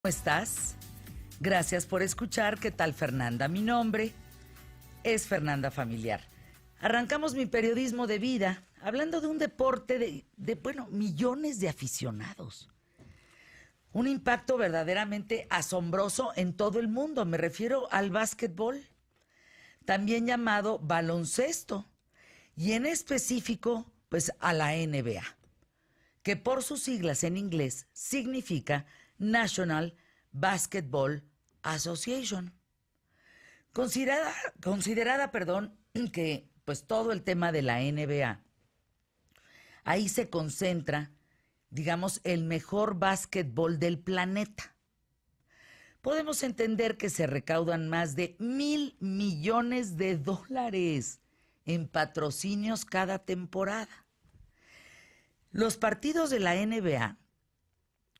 ¿Cómo estás? Gracias por escuchar. ¿Qué tal, Fernanda? Mi nombre es Fernanda Familiar. Arrancamos mi periodismo de vida hablando de un deporte de millones de aficionados. Un impacto verdaderamente asombroso en todo el mundo. Me refiero al básquetbol, también llamado baloncesto, y en específico, pues a la NBA, que por sus siglas en inglés significa National Basketball Association. Considerada, que pues todo el tema de la NBA, ahí se concentra, digamos, el mejor básquetbol del planeta. Podemos entender que se recaudan más de $1,000 millones en patrocinios cada temporada. Los partidos de la NBA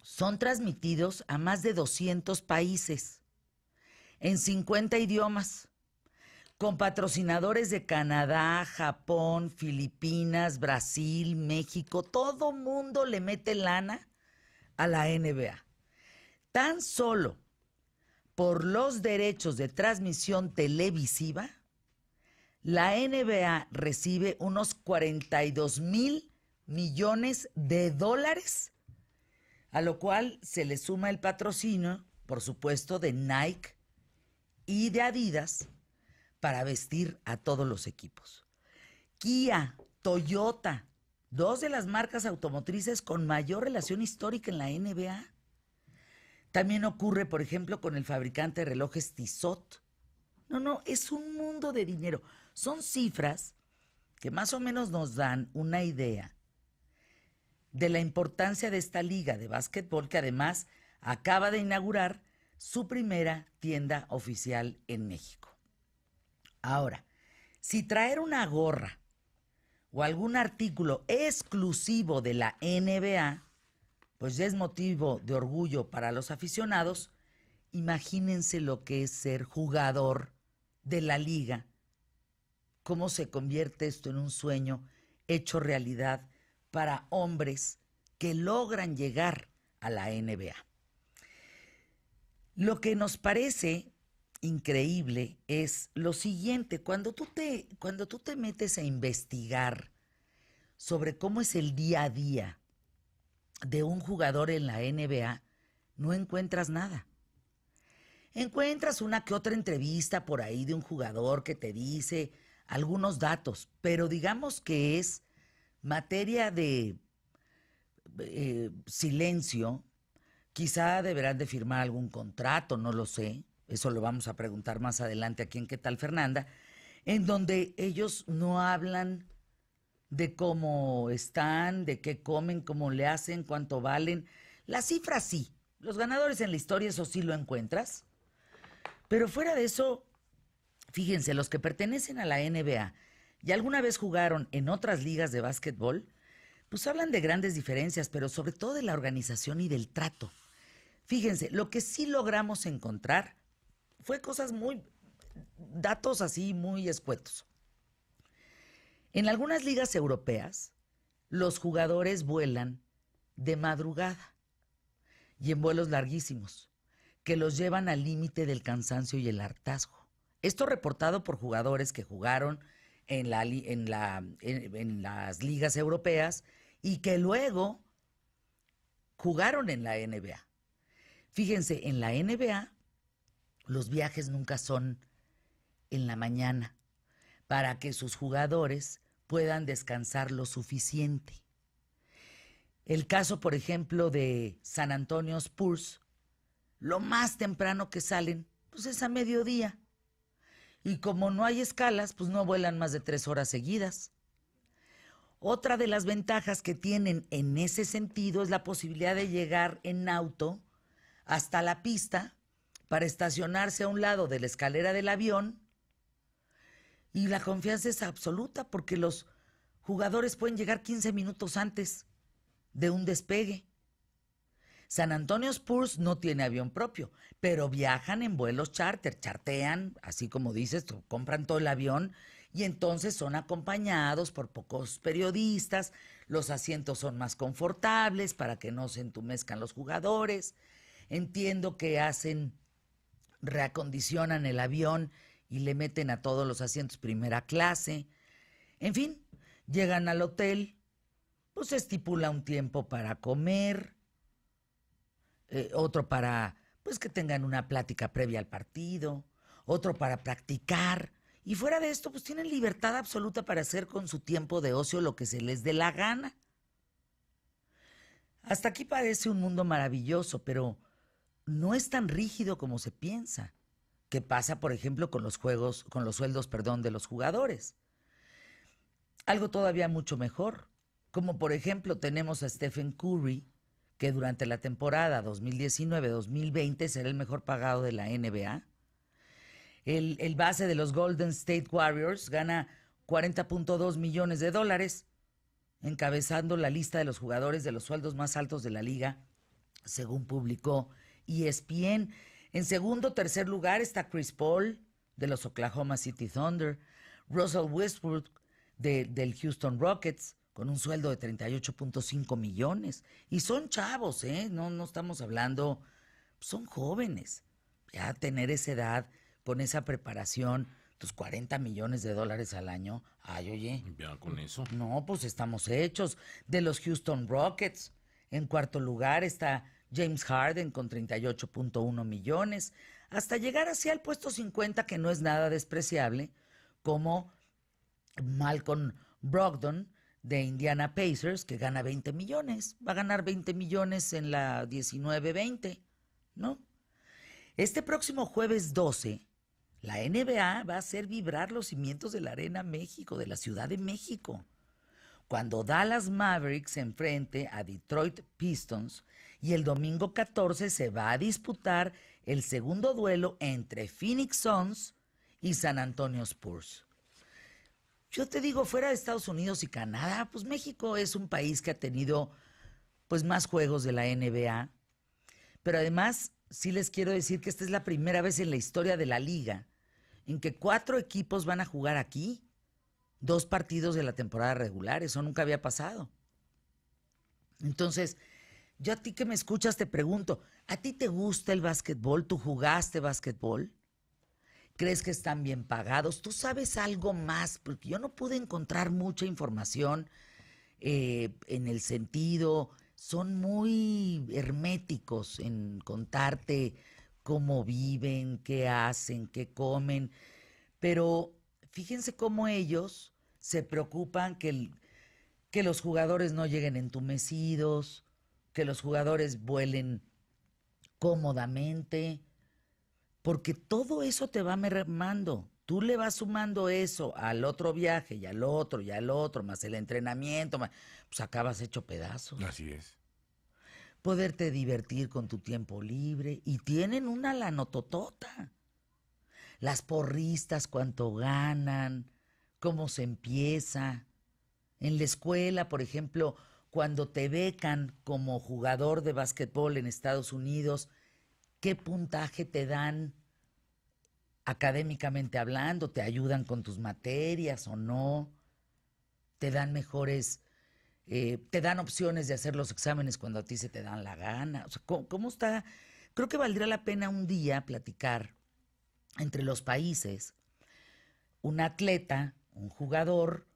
son transmitidos a más de 200 países, en 50 idiomas, con patrocinadores de Canadá, Japón, Filipinas, Brasil, México. Todo mundo le mete lana a la NBA. Tan solo por los derechos de transmisión televisiva, la NBA recibe unos $42,000 millones, a lo cual se le suma el patrocinio, por supuesto, de Nike y de Adidas para vestir a todos los equipos. Kia, Toyota, dos de las marcas automotrices con mayor relación histórica en la NBA. También ocurre, por ejemplo, con el fabricante de relojes Tissot. No, es un mundo de dinero. Son cifras que más o menos nos dan una idea de la importancia de esta liga de básquetbol, que además acaba de inaugurar su primera tienda oficial en México. Ahora, si traer una gorra o algún artículo exclusivo de la NBA, pues ya es motivo de orgullo para los aficionados, imagínense lo que es ser jugador de la liga, cómo se convierte esto en un sueño hecho realidad para hombres que logran llegar a la NBA. Lo que nos parece increíble es lo siguiente: cuando tú te metes a investigar sobre cómo es el día a día de un jugador en la NBA, no encuentras nada. Encuentras una que otra entrevista por ahí de un jugador que te dice algunos datos, pero digamos que es materia de silencio. Quizá deberán de firmar algún contrato, no lo sé. Eso lo vamos a preguntar más adelante aquí en ¿Qué tal, Fernanda? En donde ellos no hablan de cómo están, de qué comen, cómo le hacen, cuánto valen. Las cifras sí. Los ganadores en la historia, eso sí lo encuentras. Pero fuera de eso, fíjense, los que pertenecen a la NBA y alguna vez jugaron en otras ligas de básquetbol, pues hablan de grandes diferencias, pero sobre todo de la organización y del trato. Fíjense, lo que sí logramos encontrar fue datos así muy escuetos. En algunas ligas europeas, los jugadores vuelan de madrugada y en vuelos larguísimos, que los llevan al límite del cansancio y el hartazgo. Esto reportado por jugadores que jugaron en las ligas europeas y que luego jugaron en la NBA. Fíjense, en la NBA los viajes nunca son en la mañana para que sus jugadores puedan descansar lo suficiente. El caso, por ejemplo, de San Antonio Spurs, lo más temprano que salen, pues es a mediodía. Y como no hay escalas, pues no vuelan más de 3 horas seguidas. Otra de las ventajas que tienen en ese sentido es la posibilidad de llegar en auto hasta la pista para estacionarse a un lado de la escalera del avión, y la confianza es absoluta porque los jugadores pueden llegar 15 minutos antes de un despegue. San Antonio Spurs no tiene avión propio, pero viajan en vuelos chartean, así como dices, compran todo el avión y entonces son acompañados por pocos periodistas, los asientos son más confortables para que no se entumezcan los jugadores. Entiendo que reacondicionan el avión y le meten a todos los asientos primera clase. En fin, llegan al hotel, pues se estipula un tiempo para comer, otro para, pues que tengan una plática previa al partido, otro para practicar. Y fuera de esto, pues tienen libertad absoluta para hacer con su tiempo de ocio lo que se les dé la gana. Hasta aquí parece un mundo maravilloso, pero no es tan rígido como se piensa. ¿Qué pasa, por ejemplo, con los sueldos, de los jugadores? Algo todavía mucho mejor, como por ejemplo tenemos a Stephen Curry, que durante la temporada 2019-2020 será el mejor pagado de la NBA. El base de los Golden State Warriors gana $40.2 millones, encabezando la lista de los jugadores de los sueldos más altos de la liga, según publicó ESPN. En segundo, tercer lugar está Chris Paul, de los Oklahoma City Thunder, Russell Westbrook, del Houston Rockets, con un sueldo de 38.5 millones. Y son chavos, ¿eh? No estamos hablando, son jóvenes. Ya tener esa edad, con esa preparación, tus $40 millones al año. Ay, oye. Ya con eso. No, pues estamos hechos. De los Houston Rockets, en cuarto lugar está James Harden con 38.1 millones, hasta llegar hacia el puesto 50, que no es nada despreciable, como Malcolm Brogdon de Indiana Pacers, que gana 20 millones. Va a ganar 20 millones en la 19-20, ¿no? Este próximo jueves 12, la NBA va a hacer vibrar los cimientos de la Arena México, de la Ciudad de México, cuando Dallas Mavericks se enfrente a Detroit Pistons, y el domingo 14 se va a disputar el segundo duelo entre Phoenix Suns y San Antonio Spurs. Yo te digo, fuera de Estados Unidos y Canadá, pues México es un país que ha tenido pues más juegos de la NBA, pero además sí les quiero decir que esta es la primera vez en la historia de la liga en que 4 equipos van a jugar aquí 2 partidos de la temporada regular. Eso nunca había pasado. Entonces, yo a ti que me escuchas te pregunto, ¿a ti te gusta el básquetbol? ¿Tú jugaste básquetbol? ¿Crees que están bien pagados? ¿Tú sabes algo más? Porque yo no pude encontrar mucha información en el sentido, son muy herméticos en contarte cómo viven, qué hacen, qué comen, pero fíjense cómo ellos se preocupan que los jugadores no lleguen entumecidos, que los jugadores vuelen cómodamente, porque todo eso te va mermando. Tú le vas sumando eso al otro viaje y al otro, más el entrenamiento, pues acabas hecho pedazos. Así es. Poderte divertir con tu tiempo libre, y tienen una lanototota. Las porristas, cuánto ganan, cómo se empieza. En la escuela, por ejemplo, cuando te becan como jugador de básquetbol en Estados Unidos, ¿qué puntaje te dan académicamente hablando? ¿Te ayudan con tus materias o no? ¿Te dan te dan opciones de hacer los exámenes cuando a ti se te dan la gana? O sea, ¿cómo está? Creo que valdría la pena un día platicar entre los países, un atleta, un jugador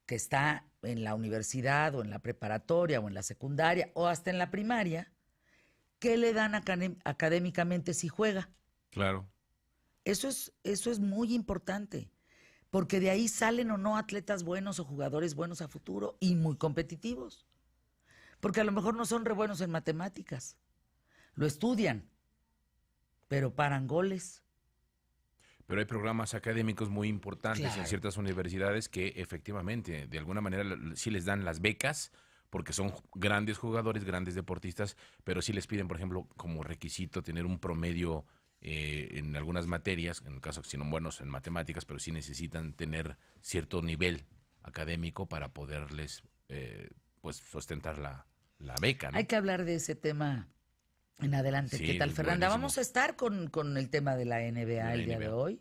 que está en la universidad o en la preparatoria o en la secundaria o hasta en la primaria, ¿qué le dan académicamente si juega? Claro. Eso es muy importante, porque de ahí salen o no atletas buenos o jugadores buenos a futuro y muy competitivos. Porque a lo mejor no son re buenos en matemáticas, lo estudian, pero paran goles. Pero hay programas académicos muy importantes Claro. en ciertas universidades que efectivamente, de alguna manera, sí les dan las becas, porque son grandes jugadores, grandes deportistas, pero sí les piden, por ejemplo, como requisito tener un promedio en algunas materias, en el caso que si no buenos en matemáticas, pero sí necesitan tener cierto nivel académico para poderles pues sustentar la beca, ¿no? Hay que hablar de ese tema en adelante. Sí, ¿Qué tal, es Fernanda? buenísimo. Vamos a estar con el tema de la NBA De la el día de NBA. hoy.